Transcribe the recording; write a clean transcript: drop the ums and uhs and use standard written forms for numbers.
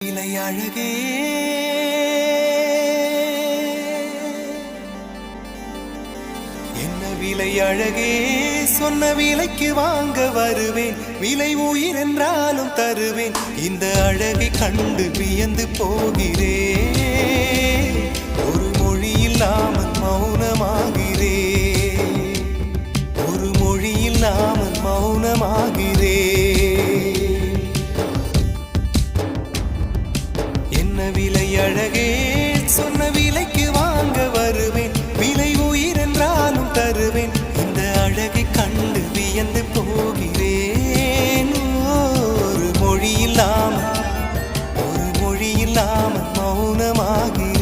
விலை அழகே என்ன விலை அழகே சொன்ன விலைக்கு வாங்க வருவேன் விலை உயிர் என்றாலும் தருவேன் இந்த அழகை கண்டு வியந்து போகிறேன் ஒரு மொழி இல்லாமல் மௌனமாகிறேன் ஒரு மொழி இல்லாமல் மௌனமாகிறேன் விலை அழகே சொன்ன விலைக்கு வாங்க வருவேன் விலை உயிர் என்றாலும் தருவேன் இந்த அழகை கண்டு வியந்து போகிறேன் ஒரு மொழி இல்லாமல் மௌனமாகி